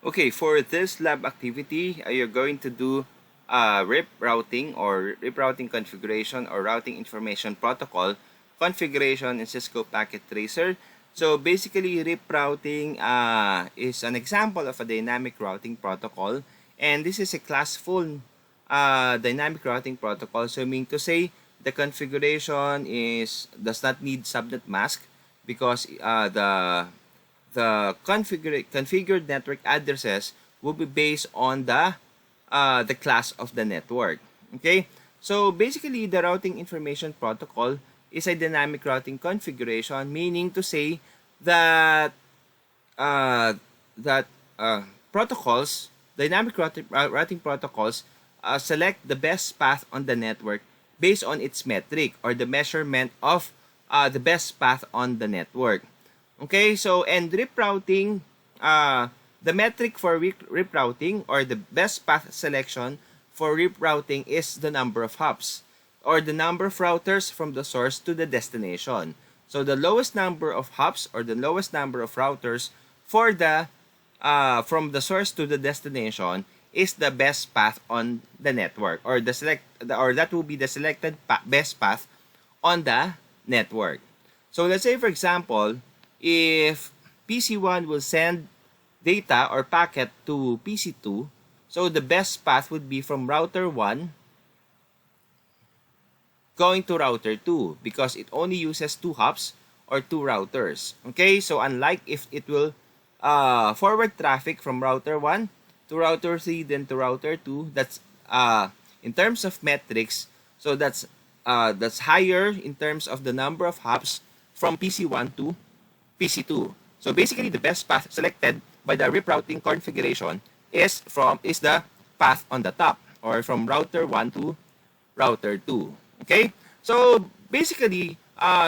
Okay, for this lab activity, you're going to do RIP routing or RIP routing configuration or routing information protocol configuration in Cisco Packet Tracer. So basically, RIP routing is an example of a dynamic routing protocol, and this is a classful dynamic routing protocol. So I mean to say, the configuration does not need subnet mask because the configured network addresses will be based on the class of the network. Okay, so basically the routing information protocol is a dynamic routing configuration, meaning to say that uh, protocols, dynamic routing protocols, select the best path on the network based on its metric or the measurement of the best path on the network. Okay, so and RIP routing, the metric for RIP routing or the best path selection for RIP routing is the number of hops or the number of routers from the source to the destination. So the lowest number of hops or the lowest number of routers for the from the source to the destination is the best path on the network or that will be the selected best path on the network. So let's say for example, if PC1 will send data or packet to PC2, so the best path would be from router 1 going to router 2 because it only uses 2 hops or 2 routers. Okay, so unlike if it will forward traffic from router 1 to router 3 then to router 2, that's in terms of metrics, so that's higher in terms of the number of hops from PC1 to PC2. So basically, the best path selected by the RIP routing configuration is the path on the top or from router 1 to router 2. Okay? So basically,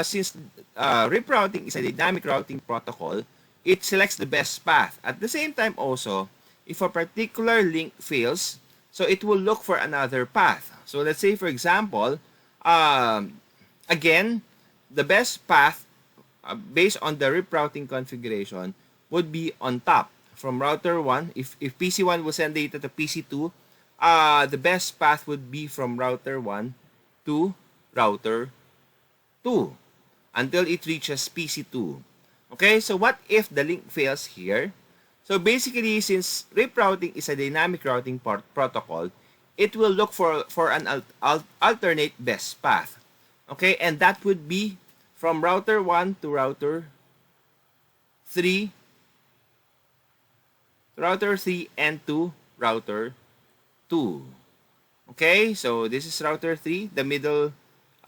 since RIP routing is a dynamic routing protocol, it selects the best path. At the same time also, if a particular link fails, so it will look for another path. So let's say for example, again, the best path based on the RIP routing configuration would be on top from router 1. If PC1 will send data to PC2, the best path would be from router 1 to router 2 until it reaches PC2. Okay, so what if the link fails here? So basically, since RIP routing is a dynamic routing protocol, it will look for an alternate best path. Okay, and that would be from router 1 to router 3, and to router 2. Okay, so this is router 3. The middle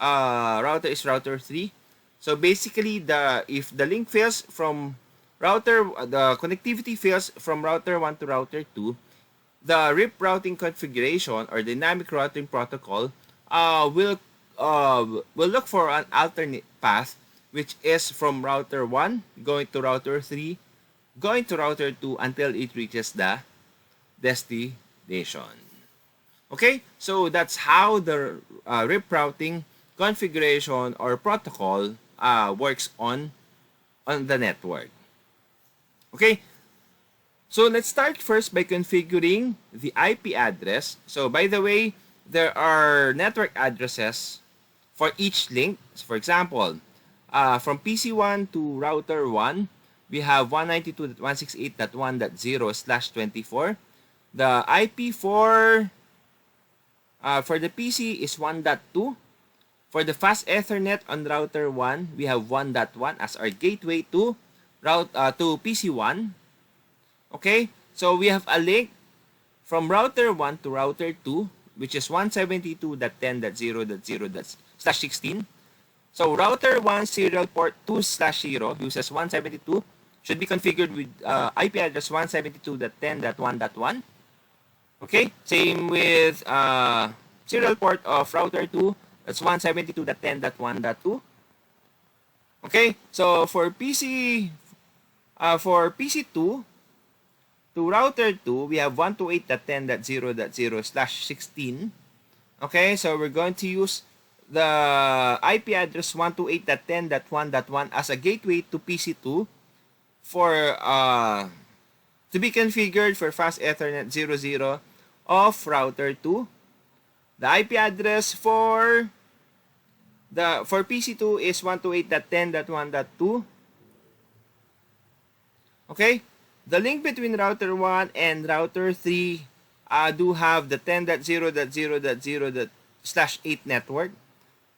router is router 3. So basically, if the link fails from the connectivity fails from router 1 to router 2, the RIP routing configuration or dynamic routing protocol will look for an alternate path, which is from router 1 going to router 3 going to router 2 until it reaches the destination. Okay, so that's how the RIP routing configuration or protocol works on the network. Okay, so let's start first by configuring the IP address. So by the way, there are network addresses for each link. So for example, from PC1 to router 1, we have 192.168.1.0/24. The IP for the PC is 1.2. For the fast Ethernet on router 1, we have 1.1 as our gateway to PC1. Okay, so we have a link from router 1 to router 2, which is 172.10.0.0/16. So router 1 serial port 2/0 uses 172, should be configured with IP address 172.10.1.1. Okay, same with serial port of router 2, that's 172.10.1.2. Okay, so for PC2 to router 2, we have 128.10.0.0/16. Okay, so we're going to use the IP address 128.10.1.1 as a gateway to PC2 for to be configured for fast Ethernet 00 of router 2. The IP address for PC2 is 128.10.1.2. Okay? The link between router 1 and router 3 do have the 10.0.0.0/8 network.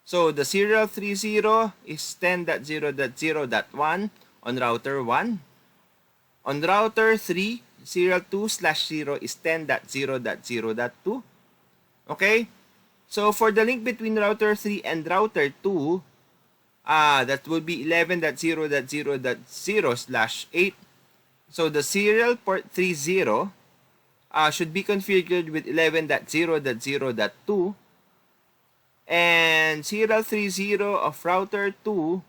So the serial 30 is 10.0.0.1 on router 1. On router 3, serial 2/0 is 10.0.0.2. Okay? So for the link between router 3 and router 2, that would be 11.0.0.0/8. So the serial port 30 should be configured with 11.0.0.2, and serial 30 of router 2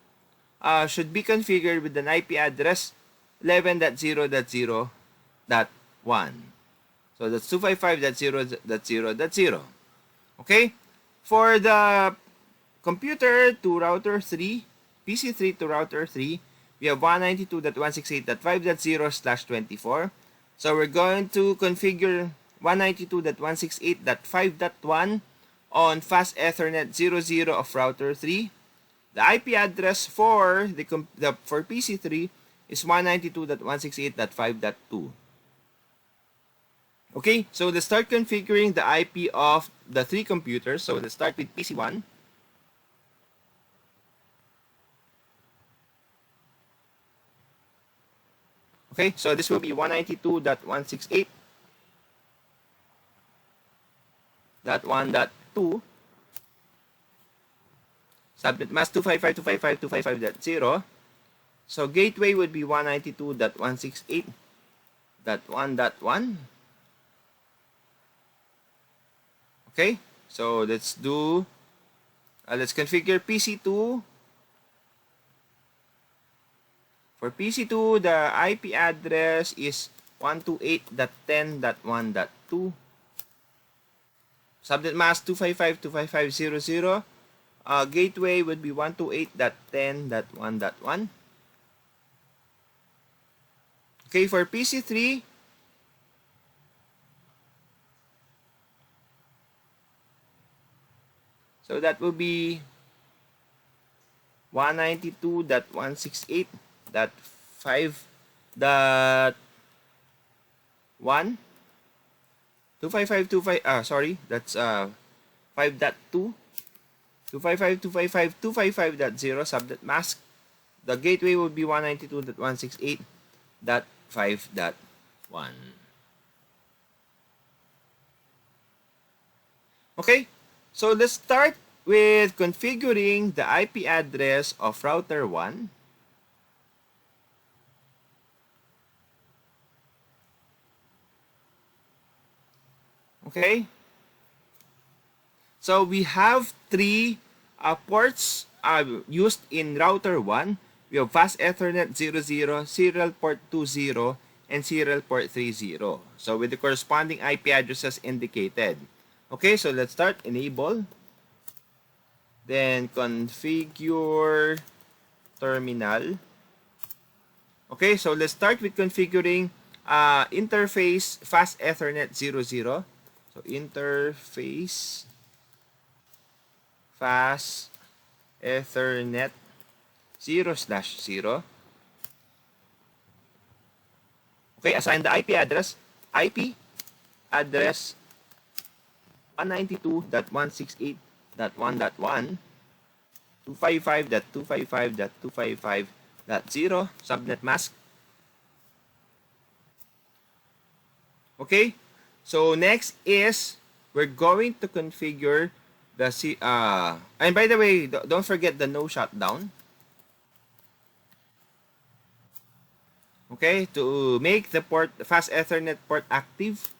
should be configured with an IP address 11.0.0.1. So that's 255.0.0.0. Okay? For the computer to router 3, PC3 to router 3, we have 192.168.5.0/24. So we're going to configure 192.168.5.1 on fast Ethernet 00 of router 3. The IP address for for PC3 is 192.168.5.2. Okay, so let's start configuring the IP of the 3 computers. So let's start with PC1. Okay, so this will be 192.168.1.2. Subnet mask 255.255.255.0. So gateway would be 192.168.1.1. Okay, so let's configure PC2. For PC2, the IP address is 128.10.1.2. Subnet mask 255.255.0.0. Gateway would be 128.10.1.1. Okay, for PC3, so that will be 192.168.5.1. 255.25, sorry, that's 5.2. 255.255.255.0 subnet mask. The gateway will be 192.168.5.1. Okay, so let's start with configuring the IP address of router 1. Okay, so we have 3 ports used in router 1. We have fast Ethernet 00, serial port 20, and serial port 30. So with the corresponding IP addresses indicated. Okay, so let's start. Enable. Then configure terminal. Okay, so let's start with configuring interface fast Ethernet 00. So interface fast Ethernet 0/0. Okay, assign the IP address. IP address 192.168.1.1, 255.255.255.0, subnet mask. Okay, so next is we're going to configure the and by the way, don't forget the no shutdown. Okay, to make the fast Ethernet port active,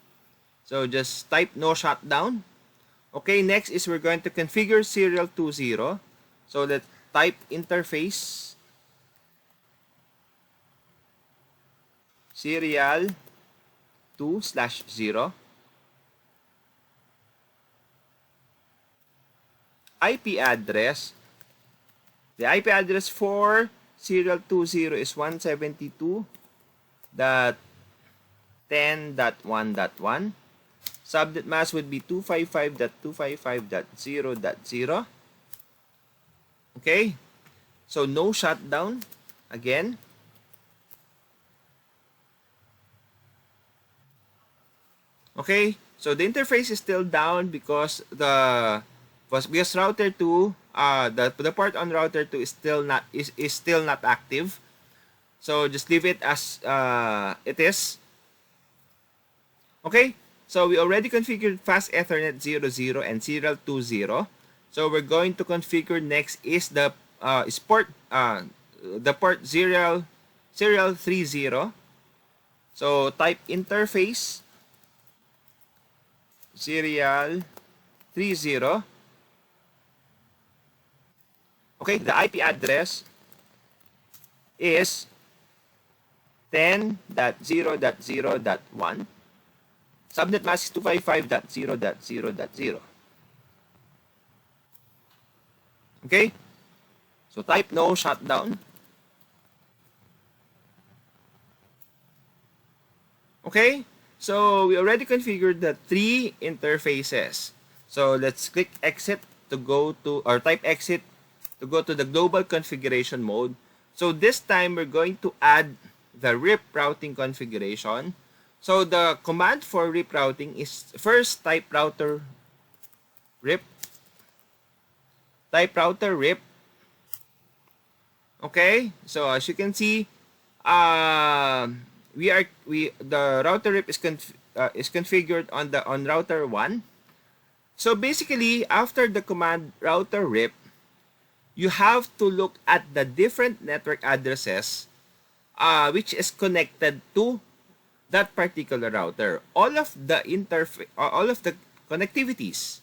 so just type no shutdown. Okay, next is we're going to configure serial 20. So let's type interface serial 2/0. IP address. The IP address for serial 20 is 172.168.1.1. 10.1.1. Subnet mask would be 255.255.0.0. Okay, so no shutdown again. Okay, so the interface is still down because because router 2, the port on router 2 is still not active. So just leave it as it is. Okay, so we already configured fast Ethernet 00 and serial 20. So we're going to configure next is the port serial 30. So type interface serial 30. Okay, the IP address is 10.0.0.1. Subnet mask is 255.0.0.0. Okay, so type no shutdown. Okay, so we already configured the 3 interfaces. So let's click exit to go to, or type exit to go to the global configuration mode. So this time we're going to add the RIP routing configuration. So the command for RIP routing is first type router RIP. Type router RIP. Okay, so as you can see, the router RIP is configured on router 1. So basically, after the command router RIP, you have to look at the different network addresses which is connected to that particular router. All of the connectivities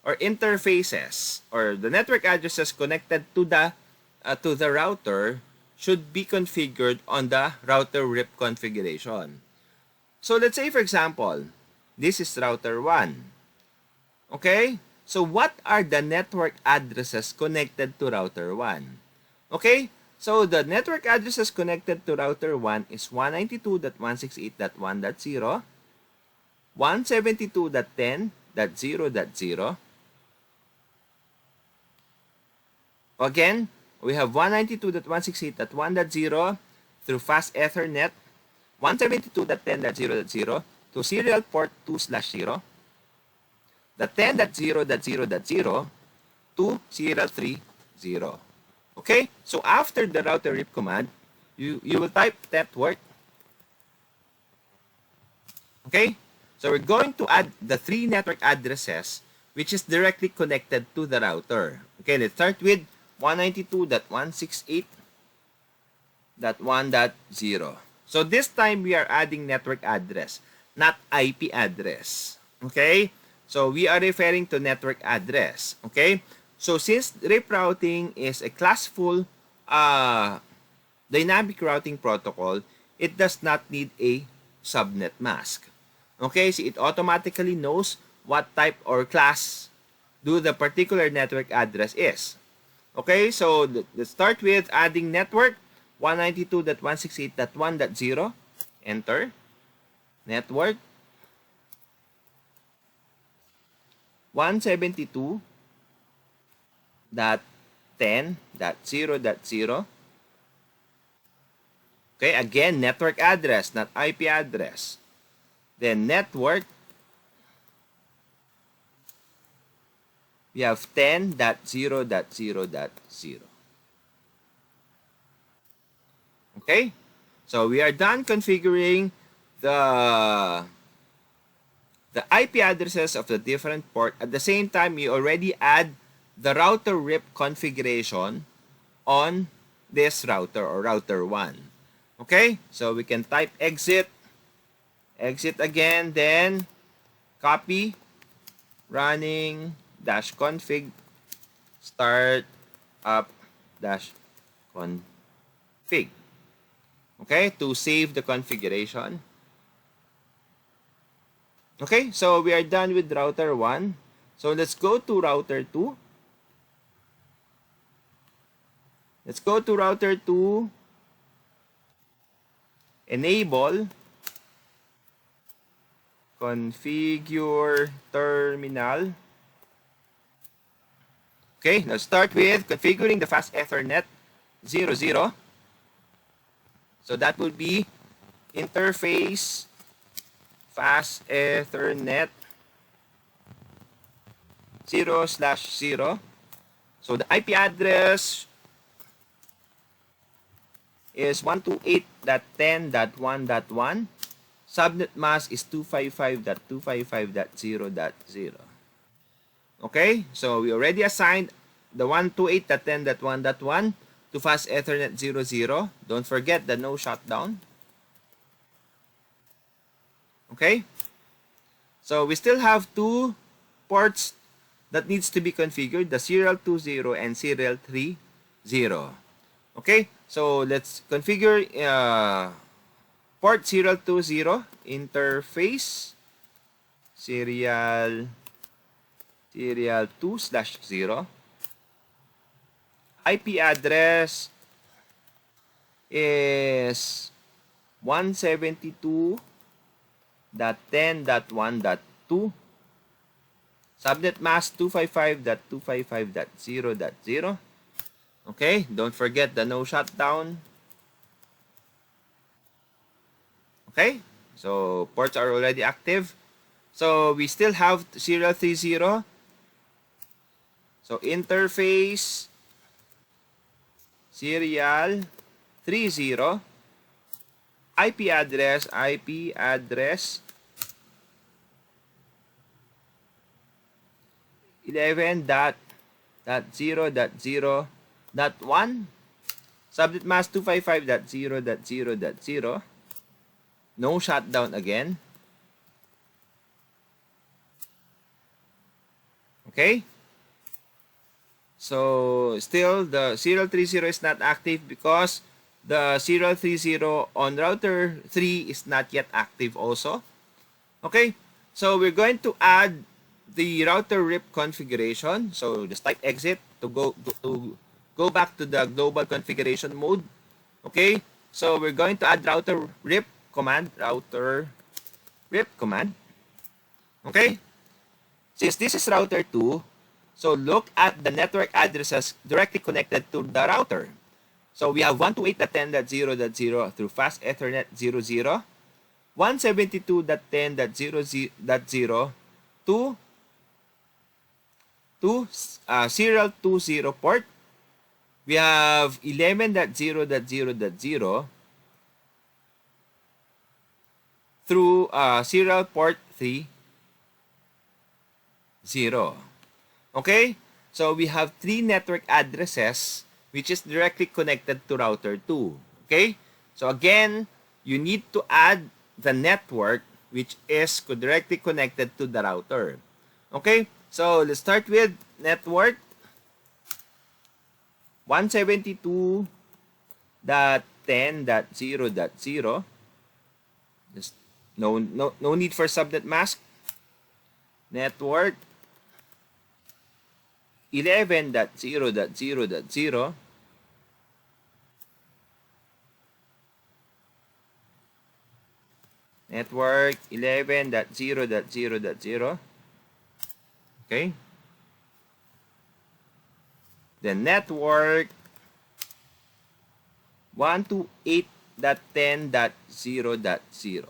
or interfaces or the network addresses connected to the router should be configured on the router RIP configuration. So let's say, for example, this is router 1. Okay? So what are the network addresses connected to router 1? Okay? So the network addresses connected to router 1 is 192.168.1.0, 172.10.0.0. Again, we have 192.168.1.0 through fast Ethernet, 172.10.0.0 to serial port 2/0, the 10.0.0.0 to serial 30. Okay, so after the router RIP command, you will type network. Okay, so we're going to add the 3 network addresses which is directly connected to the router. Okay, let's start with 192.168.1.0. So this time we are adding network address, not IP address. Okay, so we are referring to network address. Okay, so since RIP routing is a classful dynamic routing protocol, it does not need a subnet mask. Okay, so it automatically knows what type or class do the particular network address is. Okay, so let's start with adding network 192.168.1.0. Enter. Network 172.10.0.0. Okay, again, network address, not IP address. Then network, we have 10.0.0.0. Okay, so we are done configuring the IP addresses of the different port. At the same time, you already add the router RIP configuration on this router or router 1. Okay, so we can type exit again, then copy running -config start up -config. Okay, to save the configuration. Okay, so we are done with router 1. So let's go to router 2. Let's go to router 2. Enable configure terminal. Okay, let's start with configuring the fast Ethernet 00. So that would be interface fast Ethernet 0/0. So the IP address is 128.10.1.1. Subnet mask is 255.255.0.0. Okay, so we already assigned the 128.10.1.1 to fast Ethernet 00. Don't forget the no shutdown. Okay, so we still have two ports that needs to be configured, the serial 20 and serial 30. Okay, so let's configure port serial 20 interface serial 2/0. IP address is 172.10.1.2. Subnet mask 255.255.0.0. Okay, don't forget the no shutdown. Okay, so ports are already active. So we still have serial 30. So interface serial 30. IP address 11.0.0.1. Subnet mask 255.0.0.0. No shutdown again. Okay. So still the serial 30 is not active because the serial 30 on router 3 is not yet active also. Okay. So we're going to add the router RIP configuration. So just type exit to go back to the global configuration mode. Okay. So we're going to add router RIP command. Okay. Since this is router 2, so look at the network addresses directly connected to the router. So we have 128.10.0.0 through fast Ethernet 00, 172.10.0.0 to serial 20 port. We have 11.0.0.0 through serial port 30. Okay, so we have three network addresses which is directly connected to router 2. Okay, so again, you need to add the network which is directly connected to the router. Okay, so let's start with network 172.10.0.0. Just no need for subnet mask. Network 11.0.0.0. Network 11.0.0.0. Okay. Then network 128.10.0.0.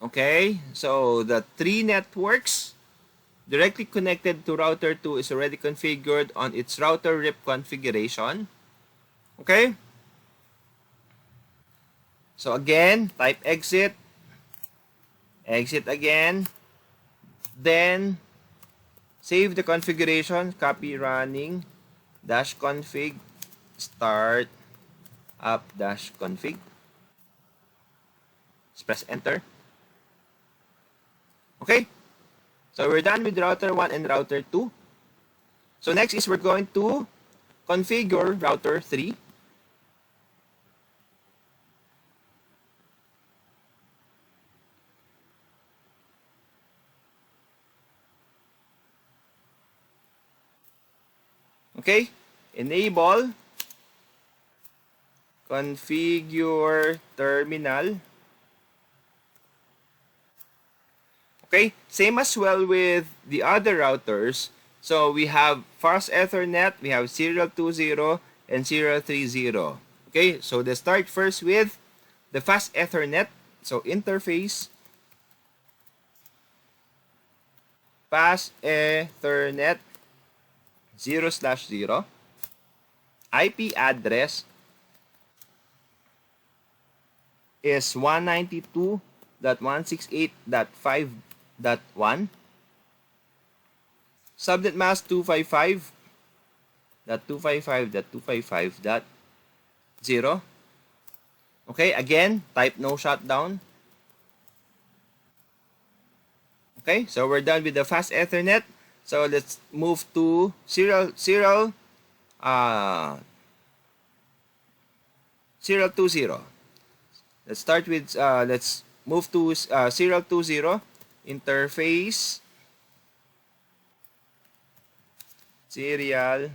Okay, so the three networks directly connected to router 2 is already configured on its router RIP configuration. Okay, so again, type exit again, then save the configuration, copy running -config start up -config. Just press enter. Okay, so we're done with router 1 and router 2. So next is we're going to configure router 3. Okay, enable configure terminal Okay, same as well with the other routers. So we have fast Ethernet, we have serial 20 and serial 30. Okay, so let's start first with the fast Ethernet. So interface, fast Ethernet 0/0, IP address is 192.168.5.1, subnet mask 255.255.255.0. Okay, again, type no shutdown. Okay, so we're done with the fast Ethernet. So let's move to serial 20. Let's start with let's move to serial 20 interface serial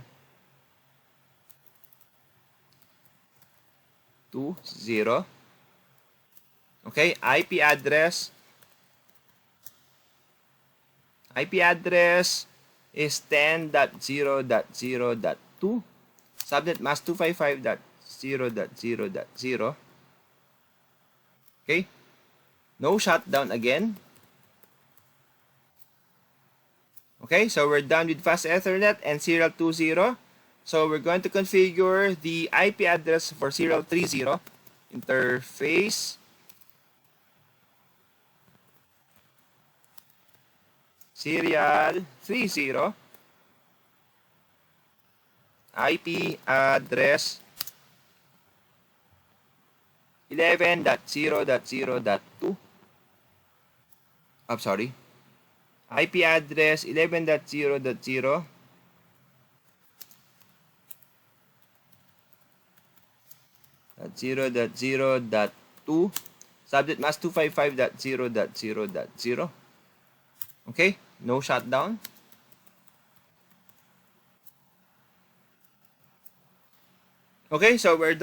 20. Okay, IP address is 10.0.0.2, subnet mask 255.0.0.0. Okay, no shutdown again. Okay, so we're done with fast Ethernet and serial 20. So we're going to configure the IP address for serial 30. Interface serial 30, IP address 11.0.0.2. I'm sorry. IP address 11.0.0 0.0.2, subnet mask 255.0.0.0. Okay, no shutdown. Okay, so we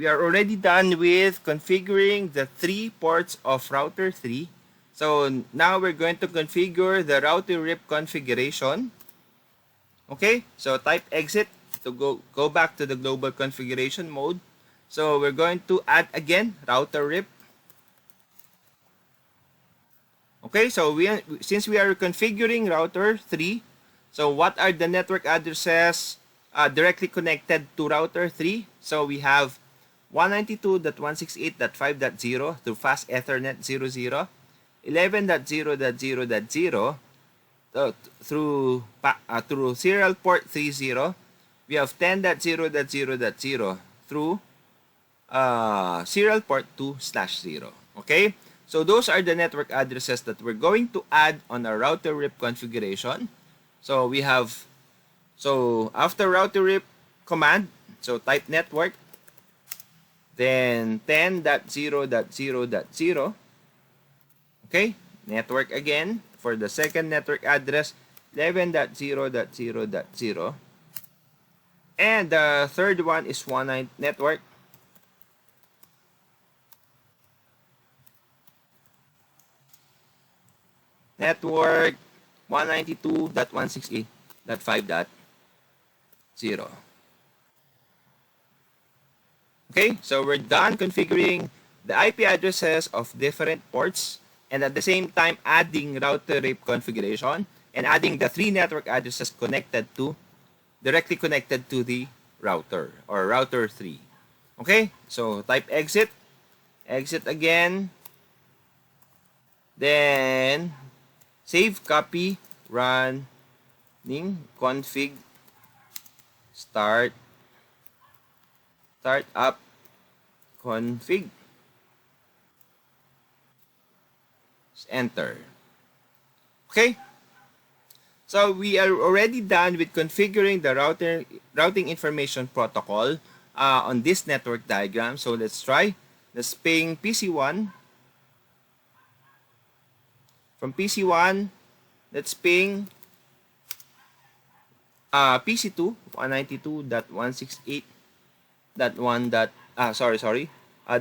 are already done with configuring the 3 ports of router 3. So now we're going to configure the router RIP configuration. Okay, so type exit to go back to the global configuration mode. So we're going to add again router RIP. Okay, so since we are configuring router 3, so what are the network addresses directly connected to router 3? So we have 192.168.5.0 through fast Ethernet 00, 11.0.0.0 through serial port 30. We have 10.0.0.0 through serial port 2/0. Okay, so those are the network addresses that we're going to add on our router RIP configuration. So we have, so after router RIP command, so type network, then 10.0.0.0. Okay, network again for the second network address, 11.0.0.0. And the third one is network. Network 192.168.5.0. Okay, so we're done configuring the IP addresses of different ports, and at the same time adding router RIP configuration and adding the 3 network addresses directly connected to the router or router 3. Okay, so type exit again, then save, copy, running config, start up config, enter. Okay, so we are already done with configuring the routing information protocol on this network diagram. So let's try. Let's ping PC1. From PC1, let's ping PC2 192.168.1.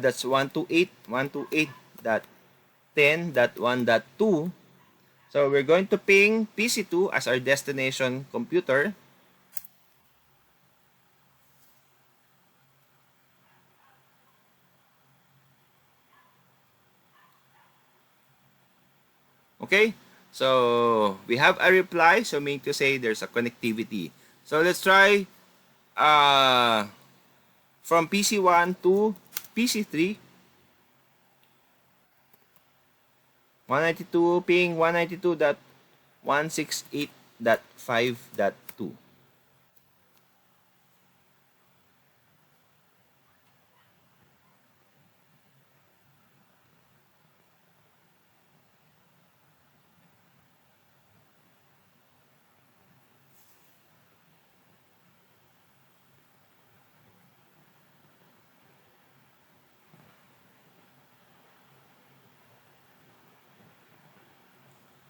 That's 128.128.10.1.2 So we're going to ping PC2 as our destination computer. Okay, so we have a reply, so meaning to say there's a connectivity. So let's try from PC1 to PC3. 192 ping 192.168.5.2.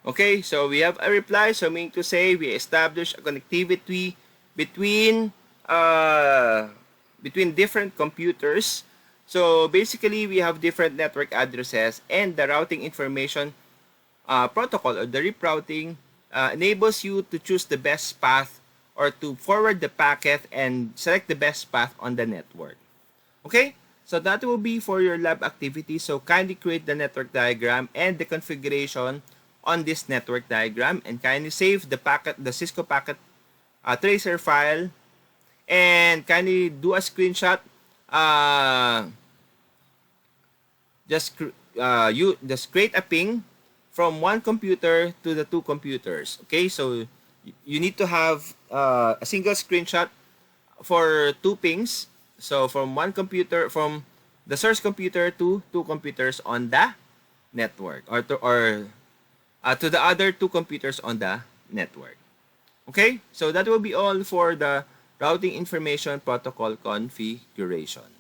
Okay, so we have a reply, so meaning to say we establish a connectivity between between different computers. So basically, we have different network addresses, and the routing information protocol, or the rerouting, enables you to choose the best path or to forward the packet and select the best path on the network. Okay, so that will be for your lab activity. So kindly create the network diagram and the configuration on this network diagram, and kindly save the packet, the Cisco packet tracer file, and kindly do a screenshot. You just create a ping from one computer to the two computers. Okay, so you need to have a single screenshot for two pings. So from one computer, from the source computer to two computers on the network, or to the other two computers on the network. Okay, so that will be all for the routing information protocol configuration.